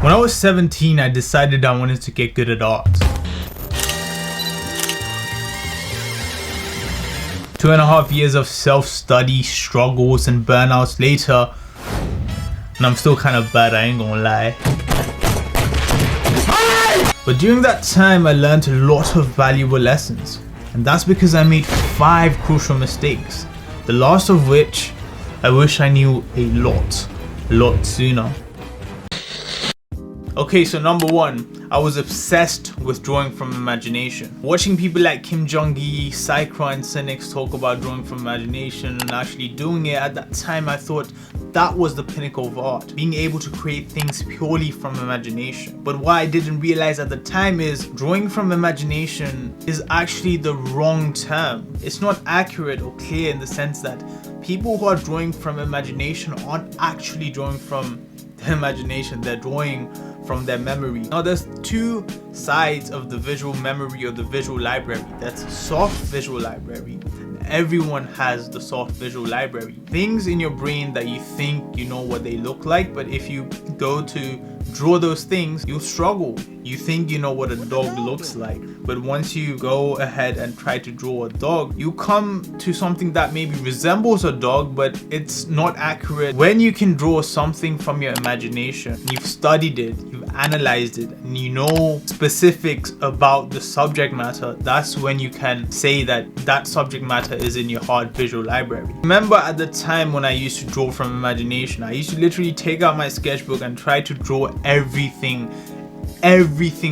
When I was 17, I decided I wanted to get good at art. 2.5 years of self-study, struggles and burnouts later, and I'm still kind of bad, I ain't gonna lie. But during that time, I learned a lot of valuable lessons, and that's because I made 5 crucial mistakes, the last of which I wish I knew a lot sooner. Okay, so number 1, I was obsessed with drawing from imagination. Watching people like Kim Jong-gi, Psychro and Cynics talk about drawing from imagination and actually doing it, at that time I thought that was the pinnacle of art, being able to create things purely from imagination. But what I didn't realize at the time is drawing from imagination is actually the wrong term. It's not accurate or clear in the sense that people who are drawing from imagination aren't actually drawing from their imagination, they're drawing from their memory. Now there's 2 sides of the visual memory or the visual library. That's soft visual library. Everyone has the soft visual library. Things in your brain that you think you know what they look like, but if you go to draw those things, you'll struggle. You think you know what a dog looks like, but once you go ahead and try to draw a dog, you come to something that maybe resembles a dog, but it's not accurate. When you can draw something from your imagination, you've studied it, you've analyzed it, and you know specifics about the subject matter, that's when you can say that that subject matter is in your hard visual library. Remember at the time when I used to draw from imagination, I used to literally take out my sketchbook and try to draw everything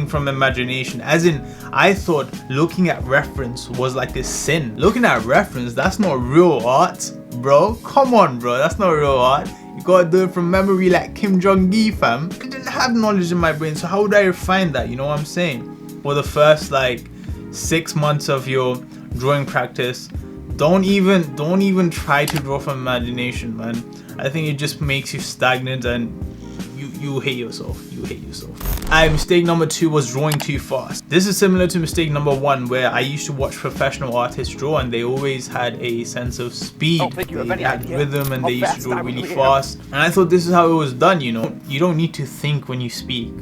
from imagination, as in I thought looking at reference was like a sin. Looking at reference, that's not real art, bro. Come on, bro, that's not real art. You gotta do it from memory like Kim Jong-gi, fam. I didn't have knowledge in my brain, so how would I refine that? You know what I'm saying? For the first like 6 months of your drawing practice, don't even try to draw from imagination, man. I think it just makes you stagnant and you hate yourself. Mistake number 2 was drawing too fast. This is similar to mistake number 1, where I used to watch professional artists draw and they always had a sense of speed. They had rhythm and they used to draw really fast. And I thought this is how it was done, you know. You don't need to think when you speak.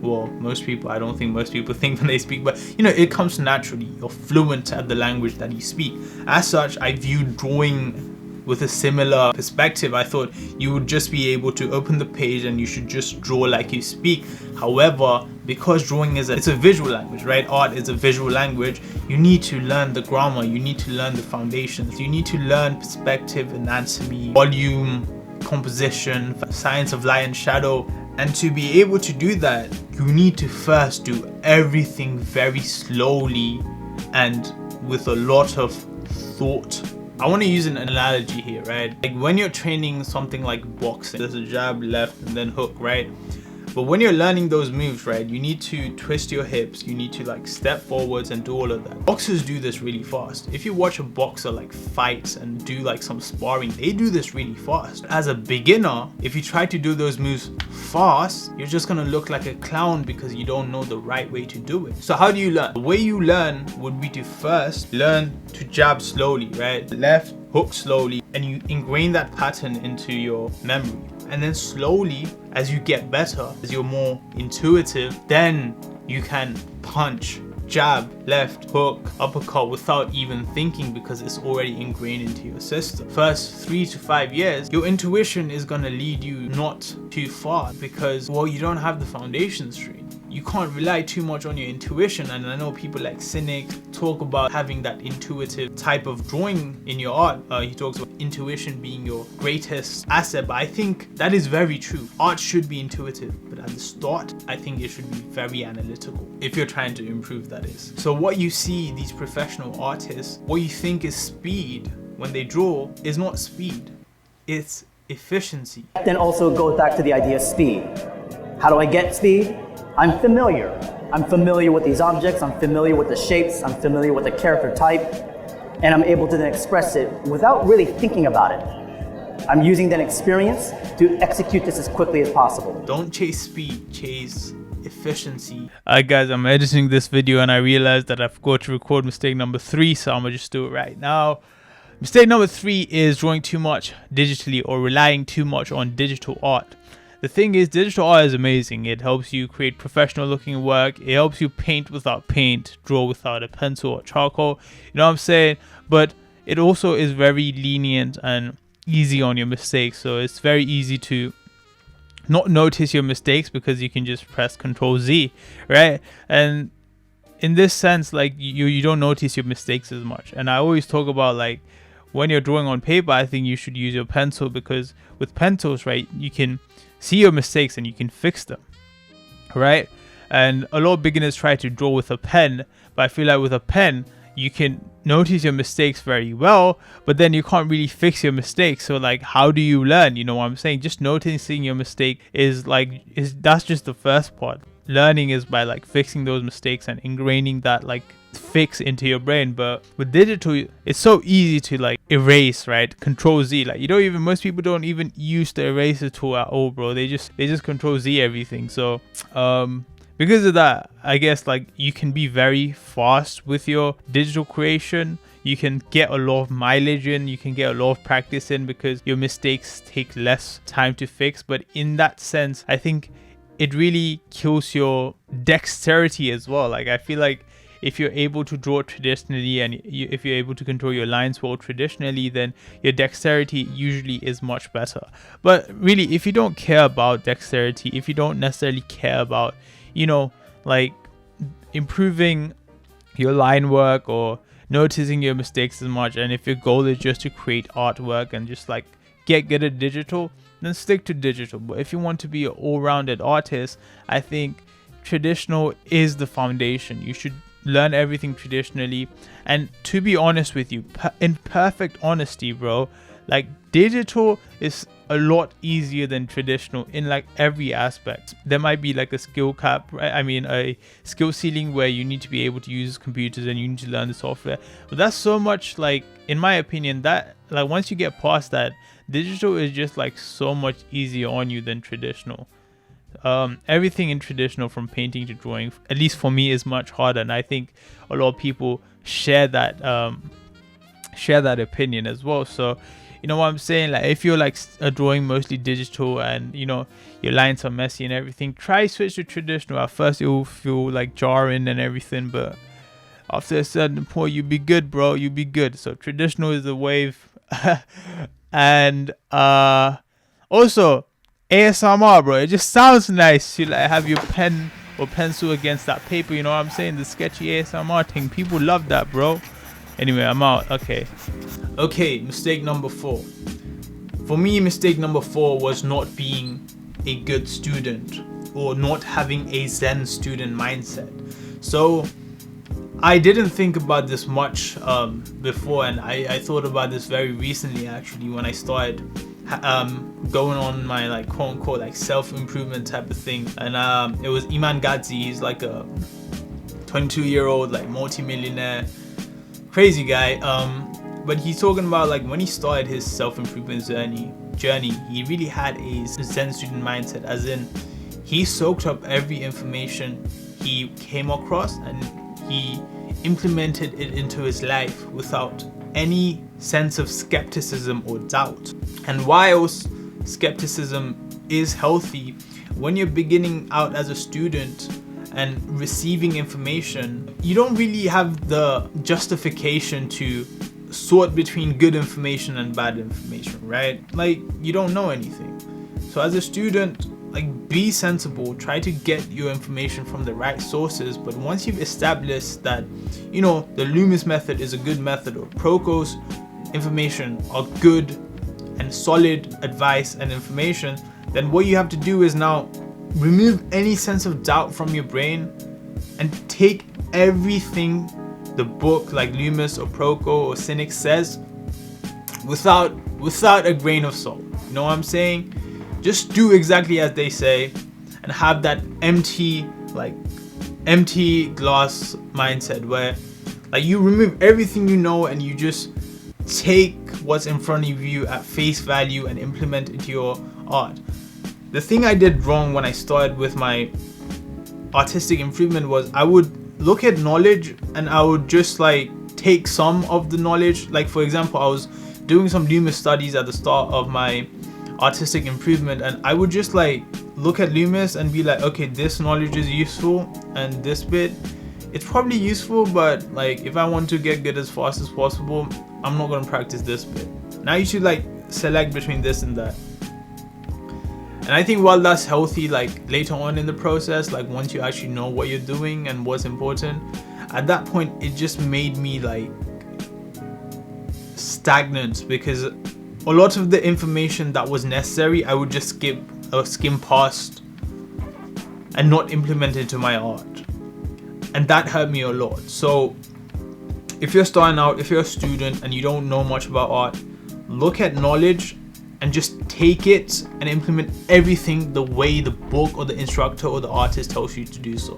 Well, most people, I don't think most people think when they speak, but you know, it comes naturally. You're fluent at the language that you speak. As such, I viewed drawing with a similar perspective. I thought you would just be able to open the page and you should just draw like you speak. However, because drawing is it's a visual language, right? Art is a visual language. You need to learn the grammar, you need to learn the foundations, you need to learn perspective, anatomy, volume, composition, science of light and shadow. And to be able to do that, you need to first do everything very slowly and with a lot of thought. I want to use an analogy here, right? Like when you're training something like boxing, there's a jab, left, and then hook, right? But when you're learning those moves, right, you need to twist your hips, you need to like step forwards and do all of that. Boxers do this really fast. If you watch a boxer like fight and do like some sparring, they do this really fast. As a beginner, if you try to do those moves fast, you're just gonna look like a clown because you don't know the right way to do it. So how do you learn? The way you learn would be to first learn to jab slowly, right? Left, hook slowly, and you ingrain that pattern into your memory. And then slowly, as you get better, as you're more intuitive, then you can punch, jab, left, hook, uppercut without even thinking because it's already ingrained into your system. First 3 to 5 years, your intuition is gonna lead you not too far because, well, you don't have the foundation straight. You can't rely too much on your intuition, and I know people like Cynic talk about having that intuitive type of drawing in your art. He talks about intuition being your greatest asset, but I think that is very true. Art should be intuitive, but at the start, I think it should be very analytical, if you're trying to improve, that is. So what you see these professional artists, what you think is speed when they draw is not speed, it's efficiency. Then also goes back to the idea of speed. How do I get speed? I'm familiar. I'm familiar with these objects, I'm familiar with the shapes, I'm familiar with the character type, and I'm able to then express it without really thinking about it. I'm using that experience to execute this as quickly as possible. Don't chase speed, chase efficiency. Alright guys, I'm editing this video and I realized that I forgot to record mistake number 3, so I'm gonna just do it right now. Mistake number 3 is drawing too much digitally or relying too much on digital art. the thing is, digital art is amazing. It helps you create professional looking work. It helps you paint without paint, draw without a pencil or charcoal. You know what I'm saying? But it also is very lenient and easy on your mistakes. So it's very easy to not notice your mistakes because you can just press Control Z, right? And in this sense, like you don't notice your mistakes as much. And I always talk about, like, when you're drawing on paper, I think you should use your pencil, because with pencils, right, you can see your mistakes and you can fix them, right? And a lot of beginners try to draw with a pen, but I feel like with a pen you can notice your mistakes very well, but then you can't really fix your mistakes. So like, how do you learn? You know what I'm saying? Just noticing your mistake is that's just the first part. Learning is by like fixing those mistakes and ingraining that like fix into your brain. But with digital, it's so easy to like erase, right? Control Z. Like, most people don't even use the eraser tool at all, bro. They just Control Z everything. So because of that, I guess like you can be very fast with your digital creation. You can get a lot of mileage in, you can get a lot of practice in, because your mistakes take less time to fix. But in that sense, I think it really kills your dexterity as well. Like, I feel like if you're able to draw traditionally and if you're able to control your lines well traditionally, then your dexterity usually is much better. But really, if you don't care about dexterity, if you don't necessarily care about, like improving your line work or noticing your mistakes as much, and if your goal is just to create artwork and just like get good at digital, then stick to digital. But if you want to be an all-rounded artist, I think traditional is the foundation. You should learn everything traditionally. And to be honest with you, in perfect honesty, bro, like digital is a lot easier than traditional in like every aspect. There might be like a skill cap, right? I mean, a skill ceiling where you need to be able to use computers and you need to learn the software. But that's so much, like, in my opinion, that like once you get past that, digital is just like so much easier on you than traditional. Everything in traditional, from painting to drawing, at least for me, is much harder. And I think a lot of people share that opinion as well. So, you know what I'm saying? Like, if you're like drawing mostly digital and your lines are messy and everything, try switch to traditional. At first it will feel like jarring and everything, but after a certain point, you'll be good, bro. You'll be good. So traditional is the wave. And also ASMR, bro. It just sounds nice to like have your pen or pencil against that paper. You know what I'm saying? The sketchy ASMR thing. People love that, bro. Anyway, I'm out. Okay, mistake number 4. For me, mistake number 4 was not being a good student or not having a Zen student mindset. So I didn't think about this much before, and I thought about this very recently, actually, when I started going on my like quote unquote like self-improvement type of thing. And it was Iman Gadzi. He's like a 22-year-old like multi-millionaire, crazy guy. But he's talking about like when he started his self-improvement journey, he really had a Zen student mindset, as in he soaked up every information he came across and he implemented it into his life without any sense of skepticism or doubt. And while skepticism is healthy, when you're beginning out as a student and receiving information, you don't really have the justification to sort between good information and bad information, right? Like, you don't know anything. So as a student, like, be sensible, try to get your information from the right sources. But once you've established that, the Loomis method is a good method, or Proko's information are good and solid advice and information, then what you have to do is now remove any sense of doubt from your brain and take everything the book like Loomis or Proko or Cynic says without a grain of salt. You know what I'm saying? Just do exactly as they say and have that empty glass mindset where like you remove everything and you just take what's in front of you at face value and implement it into your art. The thing I did wrong when I started with my artistic improvement was I would look at knowledge and I would just like take some of the knowledge. Like, for example, I was doing some Loomis studies at the start of my artistic improvement, and I would just like look at Loomis and be like, okay, this knowledge is useful and this bit, it's probably useful, but like if I want to get good as fast as possible, I'm not going to practice this bit. Now you should like select between this and that. And I think while that's healthy, like later on in the process, like once you actually know what you're doing and what's important, at that point it just made me like stagnant, because a lot of the information that was necessary I would just skip or skim past and not implement into my art, and that hurt me a lot. So if you're starting out, if you're a student and you don't know much about art, look at knowledge and just take it and implement everything the way the book or the instructor or the artist tells you to do so,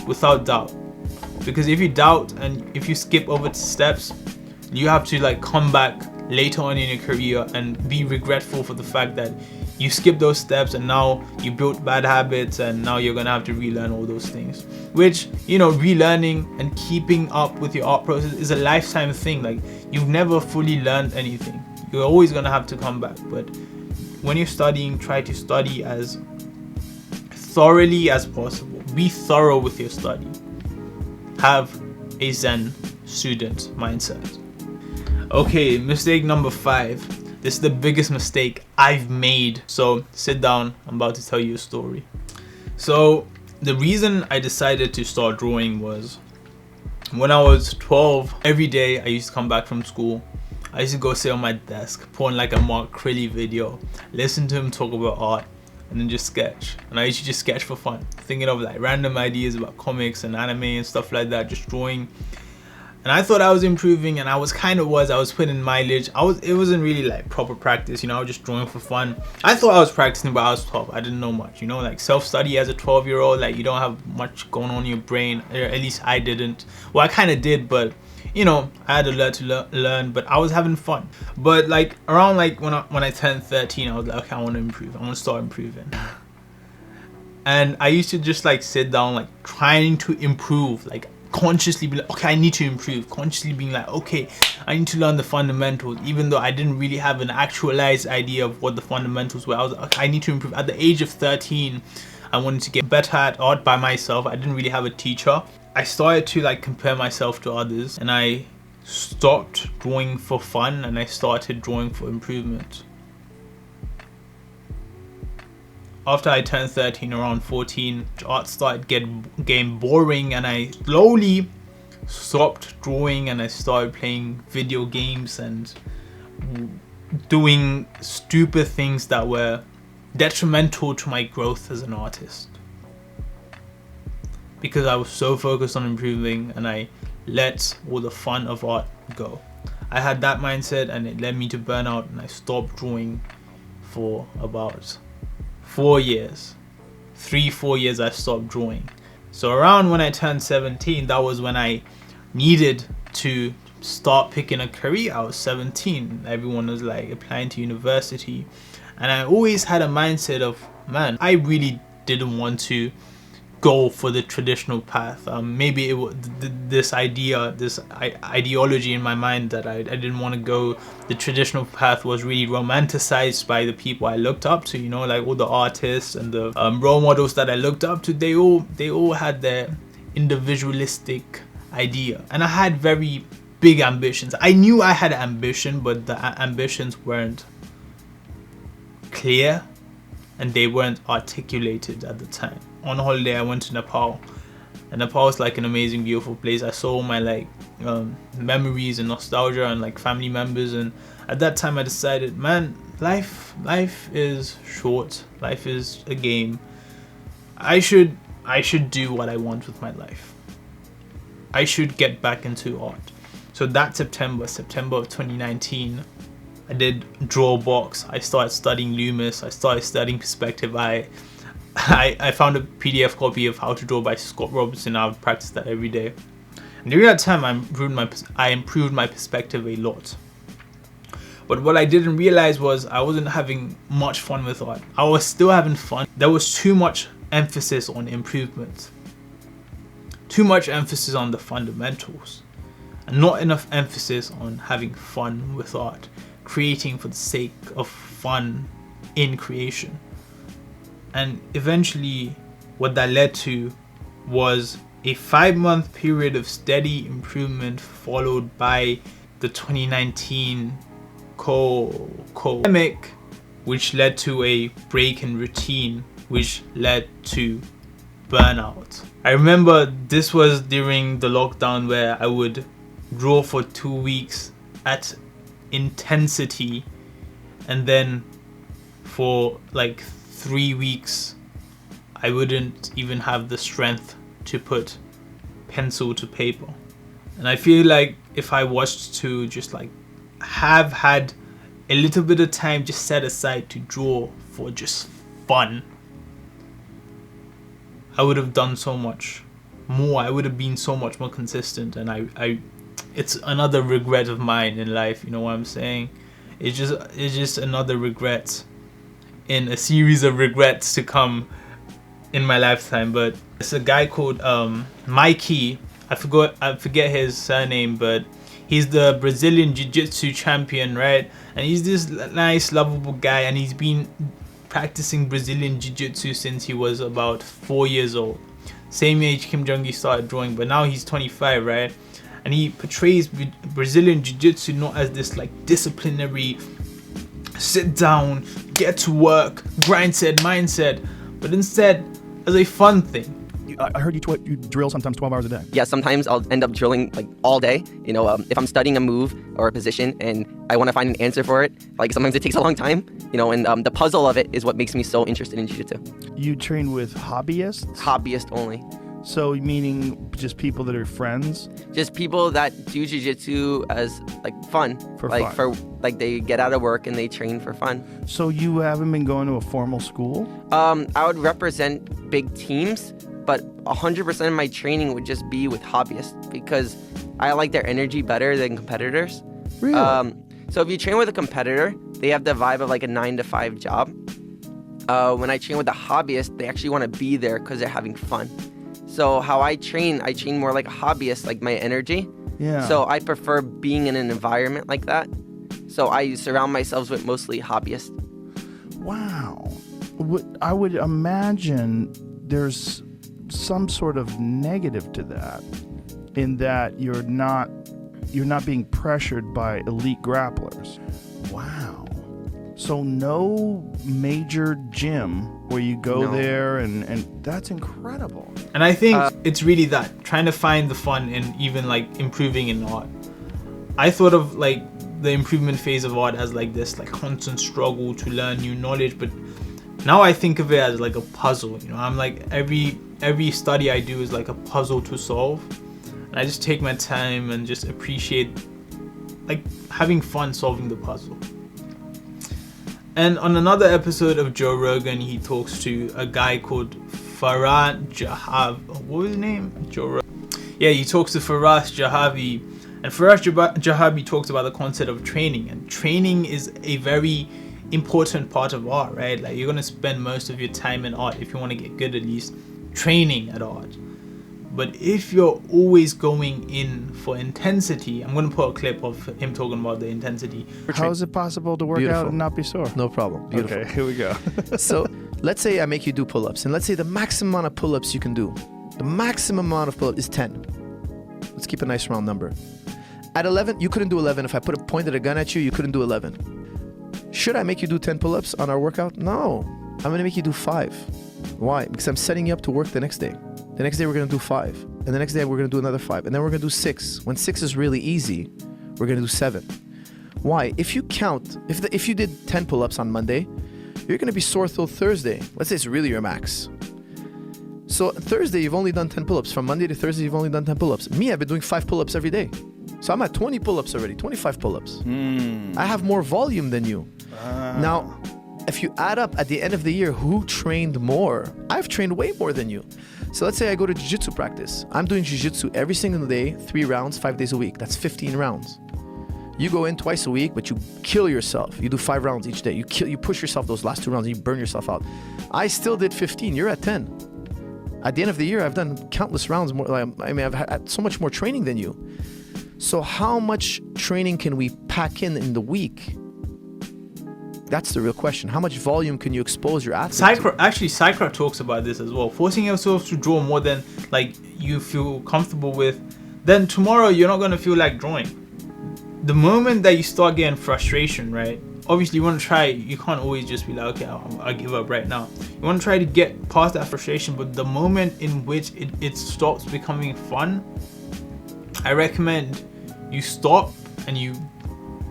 without doubt. Because if you doubt and if you skip over steps, you have to like come back later on in your career and be regretful for the fact that you skipped those steps and now you built bad habits, and now you're gonna have to relearn all those things. Which, you know, relearning and keeping up with your art process is a lifetime thing. Like, you've never fully learned anything. You're always gonna have to come back. But when you're studying, try to study as thoroughly as possible. Be thorough with your study. Have a Zen student mindset. Okay, mistake number 5. This is the biggest mistake I've made. So sit down, I'm about to tell you a story. So the reason I decided to start drawing was when I was 12, every day I used to come back from school. I used to go sit on my desk, put on like a Mark Crilly video, listen to him talk about art, and then just sketch. And I used to just sketch for fun, thinking of like random ideas about comics and anime and stuff like that, just drawing. And I thought I was improving, and I was putting mileage. It wasn't really like proper practice, you know, I was just drawing for fun. I thought I was practicing, but I was 12. I didn't know much, you know, like self-study as a 12-year-old, like you don't have much going on in your brain, or at least I didn't. Well, I kind of did, but you know, I had to learn, but I was having fun. But like around like when I turned 13, I was like, okay, I want to improve. I want to start improving. And I used to just like sit down, like trying to improve, like consciously be like, okay, I need to improve. Consciously being like, okay, I need to learn the fundamentals, even though I didn't really have an actualized idea of what the fundamentals were. I was like, okay, I need to improve. At the age of 13, I wanted to get better at art by myself. I didn't really have a teacher. I started to like compare myself to others, and I stopped drawing for fun and I started drawing for improvement. After I turned 13, around 14, art started getting boring, and I slowly stopped drawing and I started playing video games and doing stupid things that were detrimental to my growth as an artist. Because I was so focused on improving, and I let all the fun of art go. I had that mindset, and it led me to burnout, and I stopped drawing for about 4 years. 3-4 years I stopped drawing. So around when I turned 17, that was when I needed to start picking a career. I was 17. Everyone was like applying to university, and I always had a mindset of, man, I really didn't want to go for the traditional path. Maybe it was this ideology in my mind that I didn't want to go the traditional path was really romanticized by the people I looked up to, you know, like all the artists and the role models that I looked up to. They all had their individualistic idea, and I had very big ambitions. I knew I had ambition, but the ambitions weren't clear and they weren't articulated at the time. On holiday, I went to Nepal, and Nepal is like an amazing, beautiful place. I saw my like memories and nostalgia and like family members, and at that time I decided, man, life is short. Life is a game. I should do what I want with my life. I should get back into art. So that September of 2019, I did draw box. I started studying Loomis. I started studying perspective. I found a PDF copy of How to Draw by Scott Robertson. I would practice that every day. And during that time, I improved my perspective a lot. But what I didn't realize was I wasn't having much fun with art. I was still having fun. There was too much emphasis on improvement. Too much emphasis on the fundamentals. And not enough emphasis on having fun with art. Creating for the sake of fun in creation. And eventually what that led to was a 5-month period of steady improvement, followed by the 2019 pandemic, which led to a break in routine, which led to burnout. I remember this was during the lockdown where I would draw for 2 weeks at intensity, and then for like 3 weeks I wouldn't even have the strength to put pencil to paper. And I feel like if I was to just like have had a little bit of time just set aside to draw for just fun, I would have done so much more. I would have been so much more consistent. And I it's another regret of mine in life, you know what I'm saying? It's just another regret in a series of regrets to come in my lifetime. But it's a guy called Mikey. I forget his surname, but he's the Brazilian Jiu-Jitsu champion, right? And he's this nice, lovable guy, and he's been practicing Brazilian Jiu-Jitsu since he was about 4 years old. Same age Kim Jong-gi started drawing, but now he's 25, right? And he portrays Brazilian Jiu-Jitsu not as this like disciplinary, sit down, get to work, mindset, but instead as a fun thing. I heard you drill sometimes 12 hours a day. Yeah, sometimes I'll end up drilling like all day. You know, if I'm studying a move or a position and I want to find an answer for it, like sometimes it takes a long time, you know, and the puzzle of it is what makes me so interested in jiu-jitsu. You train with hobbyists? Hobbyist only. So meaning just people that are friends? Just people that do jiu-jitsu as like fun. For like fun. Like they get out of work and they train for fun. So you haven't been going to a formal school? I would represent big teams, but 100% of my training would just be with hobbyists because I like their energy better than competitors. Really? So if you train with a competitor, they have the vibe of like a 9-to-5 job. When I train with a hobbyist, they actually want to be there because they're having fun. So how I train more like a hobbyist, like my energy. Yeah. So I prefer being in an environment like that. So I surround myself with mostly hobbyists. Wow. I would imagine there's some sort of negative to that, in that you're not being pressured by elite grapplers. Wow. So no major gym where you go there and that's incredible. And I think it's really that, trying to find the fun in even like improving in art. I thought of like the improvement phase of art as like this like constant struggle to learn new knowledge, but now I think of it as like a puzzle. You know, I'm like every study I do is like a puzzle to solve, and I just take my time and just appreciate like having fun solving the puzzle. And on another episode of Joe Rogan, he talks to a guy called Farah Jahav. What was his name? Joe Rogan. Yeah, he talks to Faraz Jahavi, and Faraz Jahavi talks about the concept of training, and training is a very important part of art, right? Like, you're gonna spend most of your time in art, if you want to get good at least, training at art. But if you're always going in for intensity, I'm gonna put a clip of him talking about the intensity. How is it possible to work out and not be sore? No problem. Beautiful. Okay, here we go. So let's say I make you do pull-ups, and let's say the maximum amount of pull-ups you can do. The maximum amount of pull-ups is 10. Let's keep a nice round number. At 11, you couldn't do 11. If I put a pointed a gun at you, you couldn't do 11. Should I make you do 10 pull-ups on our workout? No. I'm going to make you do 5. Why? Because I'm setting you up to work the next day. The next day we're going to do 5. And the next day we're going to do another 5. And then we're going to do 6. When 6 is really easy, we're going to do 7. Why? If you count, if you did 10 pull-ups on Monday, you're going to be sore till Thursday. Let's say it's really your max. So Thursday, you've only done 10 pull-ups. From Monday to Thursday, you've only done 10 pull-ups. Me, I've been doing 5 pull-ups every day. So I'm at 20 pull-ups already, 25 pull-ups. I have more volume than you. Now, if you add up at the end of the year, who trained more? I've trained way more than you. So let's say I go to jiu-jitsu practice. I'm doing jiu-jitsu every single day, 3 rounds, 5 days a week. That's 15 rounds. You go in twice a week, but you kill yourself. You do 5 rounds each day. You push yourself those last 2 rounds and you burn yourself out. I still did 15. You're at 10. At the end of the year, I've done countless rounds more. I've had so much more training than you. So how much training can we pack in the week? That's the real question. How much volume can you expose your athlete Psychra talks about this as well. Forcing yourself to draw more than like you feel comfortable with, then tomorrow you're not gonna feel like drawing. The moment that you start getting frustration, right? Obviously you want to try, you can't always just be like, okay, I'll give up right now. You want to try to get past that frustration, but the moment in which it stops becoming fun, I recommend you stop and you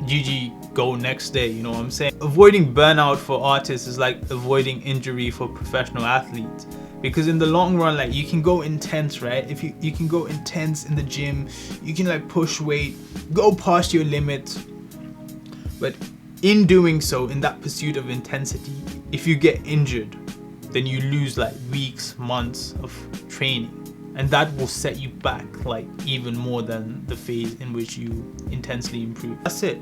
GG go next day. You know what I'm saying? Avoiding burnout for artists is like avoiding injury for professional athletes, because in the long run, like, you can go intense, right? If you can go intense in the gym, you can like push weight, go past your limits, but in doing so, in that pursuit of intensity, if you get injured, then you lose like weeks, months of training, and that will set you back like even more than the phase in which you intensely improve. That's it.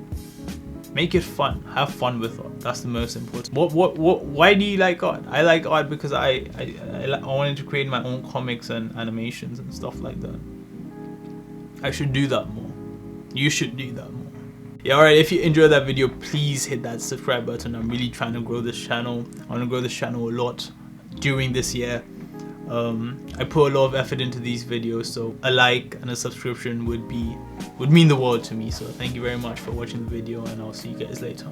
Make it fun. Have fun with art. That's the most important. Why do you like art? I like art because I wanted to create my own comics and animations and stuff like that. I should do that more. You should do that more. Yeah, alright, if you enjoyed that video, please hit that subscribe button. I'm really trying to grow this channel. I want to grow this channel a lot during this year. I put a lot of effort into these videos, so a like and a subscription would mean the world to me. So thank you very much for watching the video, and I'll see you guys later.